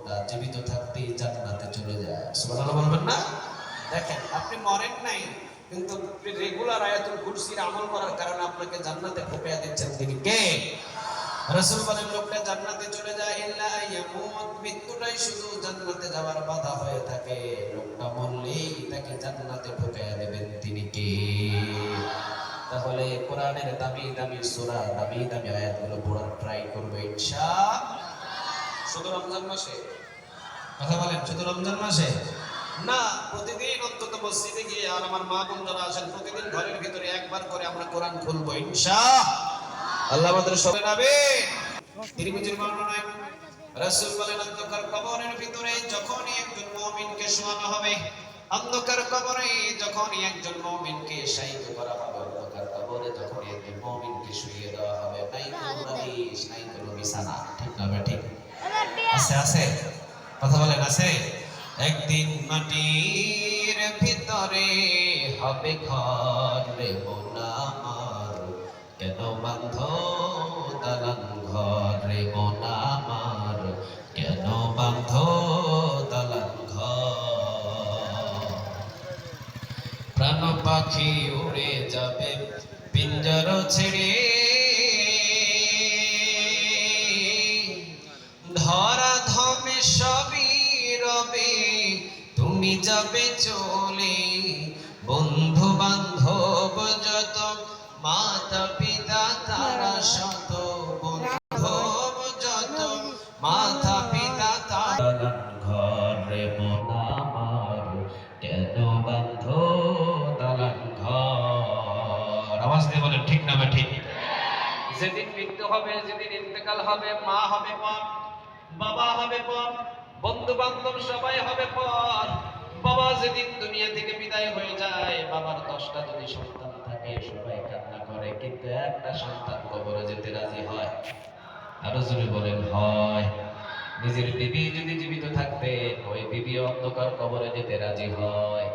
লোকটা জীবিত থাকতেই জান্নাতে চলে যায়। সুবহানাল্লাহ বলবেন না? দেখেন আপনি মরেন নাই, কিন্তু রেগুলার আয়াতুল কুরসির আমল করার কারণে আপনাকে জান্নাতে ঢুকিয়ে দিচ্ছেন তিনি কে? রাসূল বলেন লোকটা জান্নাতে চলে যায় ইল্লা ইয়ামুত, মৃত্যুটাই শুধু জান্নাতে যাওয়ার বাধা হয়ে থাকে। লোকটা মরলেই তাকে জান্নাতে ঢুকিয়ে দেবেন তিনি কে? তাহলে কোরআনের দামি দামি সূরা, দামি দামি আয়াতগুলো পড়ার ট্রাই করবে ইনশাআল্লাহ। শুধু রমজান মাসে? কথা বলেন, শুধু রমজান মাসে না, প্রতিদিন অন্তত মসজিদে গিয়ে, আর আমার মা বোন যারা আছেন প্রতিদিন ঘরের ভিতরে একবার করে আমরা কোরআন খুলবো ইনশাআল্লাহ। আল্লাহ আমাদের সঙ্গে নাবে। তিরমিজির বর্ণনায় রাসূল বলেন অন্ধকার কবরের ভিতরে যখনই একজন মুমিনকে শোয়ানো হবে, অন্ধকার কবরে যখনই একজন মুমিনকে শায়িত করা হবে, অন্ধকার কবরে যখনই একজন মুমিনকে শুইয়ে দেওয়া হবে, নাই কোনো বালিশ, নাই কোনো বিছানা। ঠিক না ঠিক? আছে আছে, কথা বলেন আছে। একদিন মাটির ভিতরে হবে ঘর রে মন আমার, কেন বাঁধ দালান ঘর রে মন আমার, কেন বাঁধ দালান ঘর। প্রাণ পাখি উড়ে যাবে পিঞ্জর ছেড়ে, ধরা ধমে সবই রবে তুমি যাবে চলে। বন্ধু বান্ধব যত, মাতা পিতা তারা শত, বান্ধব যত মাতা পিতা তারা। ঘরে মন আমার, কেন বান্ধ দালান ঘর। আওয়াজ দিয়ে বলেন ঠিক না ঠিক? যেদিন মৃত্যু হবে, যেদিন ইন্তেকাল হবে, মা হবে পর, বাবা হবে পর, বন্ধু বান্ধব সবাই হবে পর। বাবা যেদিন দুনিয়া থেকে বিদায় হয়ে যায়, বাবার 10টা যদি সন্তান থাকে সবাই কান্না করে, কিন্তু একটা সন্তান কবরে যেতে রাজি হয়। আরো জোরে বলেন হয়? নিজের বিবি যদি জীবিত থাকতে, ওই বিবি অন্ধকার কবরে যেতে রাজি হয়।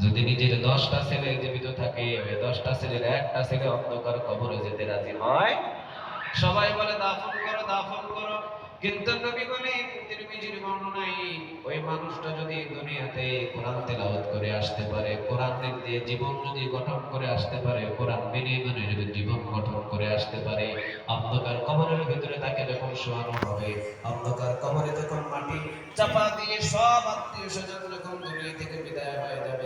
যদি নিজের 10টা ছেলে জীবিত থাকে, ওই 10টা ছেলের একটা ছেলে অন্ধকার কবরে যেতে রাজি হয়। সবাই বলে দাফন করো দাফন করো, কিন্তু নবী বলেন তিরমিজির বর্ণনায় ওই মানুষটা যদি দুনিয়াতে কোরআন তেলাওয়াত করে আসতে পারে, কোরআনের দিয়ে জীবন যদি গঠন করে আসতে পারে, কোরআন মেনে মেনে যদি জীবন গঠন করে আসতে পারে, অন্ধকার কবরের ভিতরে তাকে যখন শোয়ানো হবে, অন্ধকার কবরে যখন মাটি চাপা দিয়ে সব আত্মীয় স্বজন যখন দুনিয়া থেকে বিদায় হয়ে যাবে,